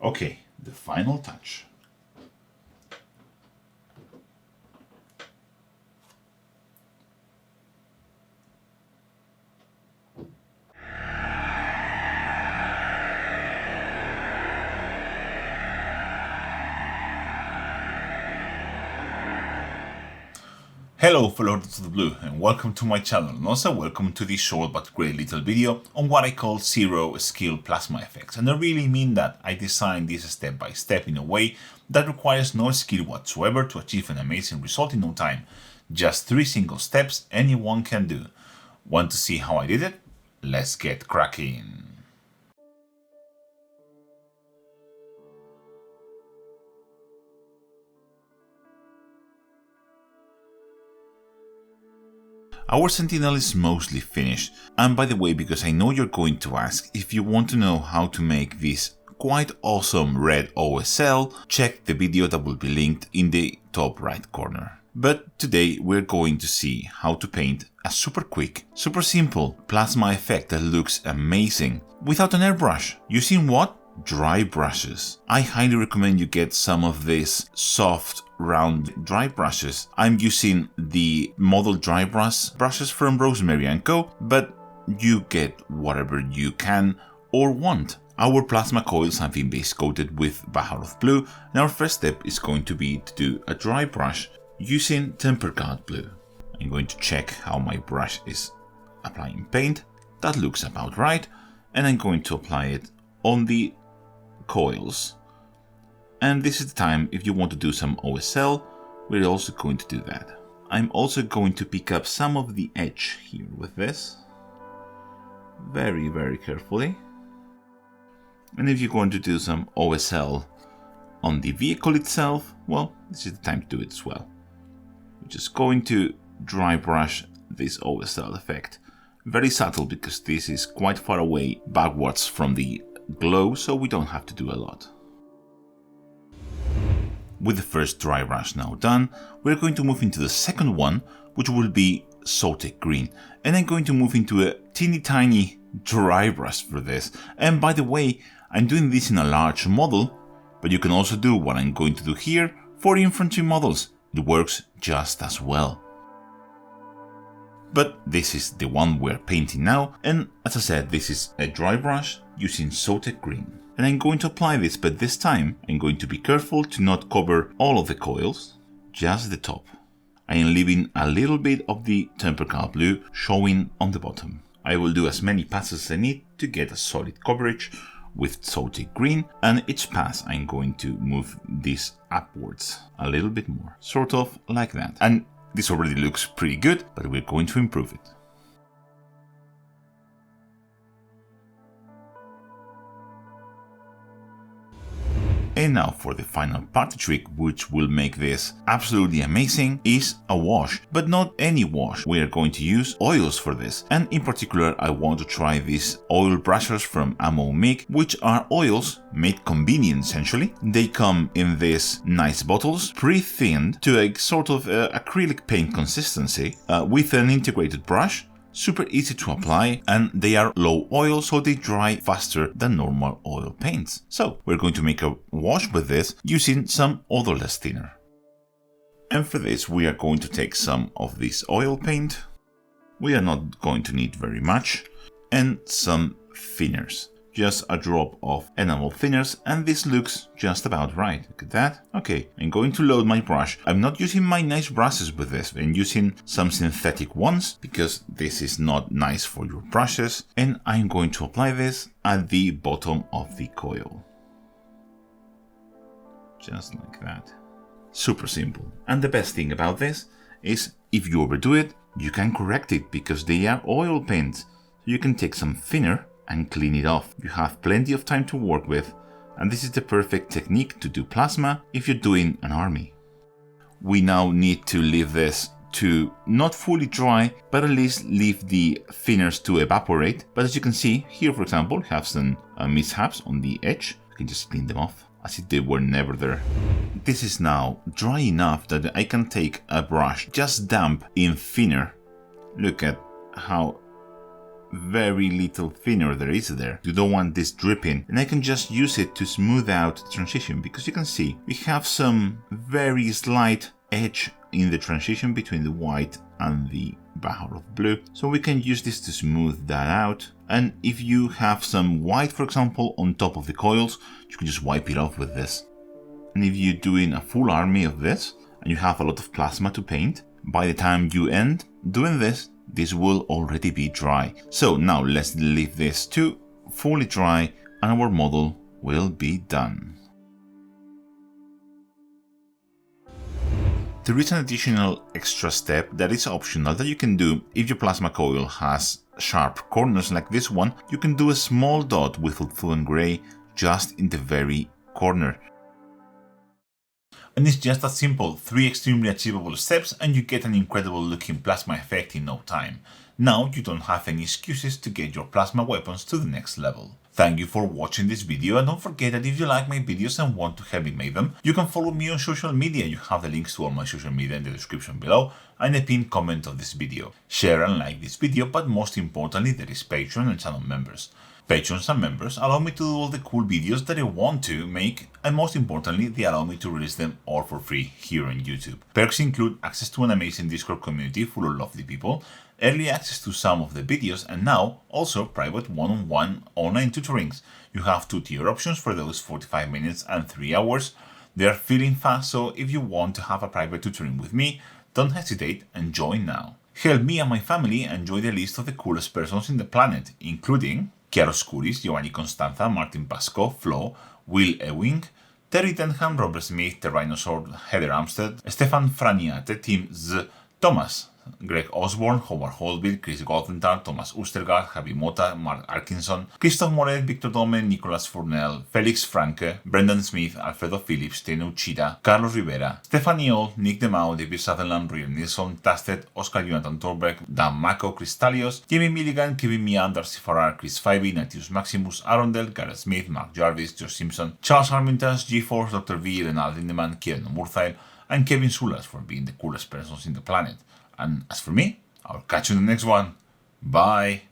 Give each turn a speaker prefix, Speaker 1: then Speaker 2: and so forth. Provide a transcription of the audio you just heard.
Speaker 1: Okay, the final touch. Hello followers of the blue and welcome to my channel, and also welcome to this short but great little video on what I call zero skill plasma effects. And I really mean that. I designed this step by step in a way that requires no skill whatsoever to achieve an amazing result in no time. Just 3 single steps anyone can do. Want to see how I did it? Let's get cracking. Our Sentinel is mostly finished, and by the way, because I know you're going to ask, if you want to know how to make this quite awesome red OSL, check the video that will be linked in the top right corner. But today we're going to see how to paint a super quick, super simple plasma effect that looks amazing without an airbrush, using what? Dry brushes. I highly recommend you get some of these soft round dry brushes. I'm using the model dry brushes from Rosemary & Co, but you get whatever you can or want. Our plasma coils have been base coated with Baharov blue, and our first step is going to be to do a dry brush using Tempered Gold blue. I'm going to check how my brush is applying paint. That looks about right, and I'm going to apply it on the coils. And this is the time, if you want to do some OSL, we're also going to do that. I'm also going to pick up some of the edge here with this, very carefully. And if you're going to do some OSL on the vehicle itself, well, this is the time to do it as well. We're just going to dry brush this OSL effect. Very subtle, because this is quite far away backwards from the glow, so we don't have to do a lot. With the first dry brush now done, we're going to move into the second one, which will be Salted Green. And I'm going to move into a teeny tiny dry brush for this. And by the way, I'm doing this in a large model, but you can also do what I'm going to do here for infantry models. It works just as well. But this is the one we're painting now, and as I said, this is a dry brush using Salted Green. And I'm going to apply this, but this time I'm going to be careful to not cover all of the coils, just the top. I am leaving a little bit of the Tempered Gold blue showing on the bottom. I will do as many passes as I need to get a solid coverage with Salted Green, and each pass I'm going to move this upwards a little bit more, sort of like that. And this already looks pretty good, but we're going to improve it. And now for the final party trick, which will make this absolutely amazing, is a wash. But not any wash. We are going to use oils for this. And in particular, I want to try these oil brushes from Ammo Mig, which are oils made convenient essentially. They come in these nice bottles, pre-thinned to a sort of acrylic paint consistency, with an integrated brush. Super easy to apply, and they are low oil, so they dry faster than normal oil paints. So we're going to make a wash with this using some odorless thinner. And for this we are going to take some of this oil paint. We are not going to need very much, and some thinners. Just a drop of enamel thinners, and this looks just about right. Look at that. Okay, I'm going to load my brush. I'm not using my nice brushes with this. I'm using some synthetic ones, because this is not nice for your brushes. And I'm going to apply this at the bottom of the coil. Just like that. Super simple. And the best thing about this is, if you overdo it, you can correct it, because they are oil paints. You can take some thinner and clean it off. You have plenty of time to work with, and this is the perfect technique to do plasma if you're doing an army. We now need to leave this to not fully dry, but at least leave the thinners to evaporate. But as you can see here, for example, have some mishaps on the edge. You can just clean them off as if they were never there. This is now dry enough that I can take a brush just damp in thinner. Look at how very little thinner there is there. You don't want this dripping, and I can just use it to smooth out the transition, because you can see we have some very slight edge in the transition between the white and the background of blue. So we can use this to smooth that out. And if you have some white, for example, on top of the coils, you can just wipe it off with this. And if you're doing a full army of this and you have a lot of plasma to paint, by the time you end doing this, this will already be dry. So now let's leave this to fully dry and our model will be done. There is an additional extra step that is optional that you can do if your plasma coil has sharp corners like this one. You can do a small dot with fluent gray just in the very corner. And it's just that simple, 3 extremely achievable steps and you get an incredible looking plasma effect in no time. Now you don't have any excuses to get your plasma weapons to the next level. Thank you for watching this video, and don't forget that if you like my videos and want to help me make them, you can follow me on social media. You have the links to all my social media in the description below and a pinned comment of this video. Share and like this video, but most importantly there is Patreon and channel members. Patrons and members allow me to do all the cool videos that I want to make, and most importantly, they allow me to release them all for free here on YouTube. Perks include access to an amazing Discord community full of lovely people, early access to some of the videos, and now also private one-on-one online tutorings. You have 2 tier options for those 45 minutes and 3 hours. They are filling fast, so if you want to have a private tutoring with me, don't hesitate and join now. Help me and my family enjoy the list of the coolest persons in the planet, including Chiaro Scuris, Giovanni Constanza, Martin Pasco, Flo, Will Ewing, Terry Denham, Robert Smith, The Rhinosaur, Heather Amstead, Stefan Franiate, Tim Z, Thomas, Greg Osborne, Howard Holville, Chris Gothenthal, Thomas Ustergaard, Javi Mota, Mark Arkinson, Christoph Moret, Victor Dome, Nicolas Fournel, Felix Franke, Brendan Smith, Alfredo Phillips, Teno Uchida, Carlos Rivera, Stephanie Old, Nick DeMao, David Sutherland, Riel Nilsson, Tasted, Oscar Jonathan Torberg, Dan Mako, Cristalios, Jimmy Milligan, Kevin Mian, Darcy Farrar, Chris Fivey, Natius Maximus, Arundel, Gareth Smith, Mark Jarvis, Josh Simpson, Charles Armitage, G-Force, Dr. V, Renald Lindemann, Kieran Murthail, and Kevin Sulas for being the coolest persons in the planet. And as for me, I'll catch you in the next one. Bye!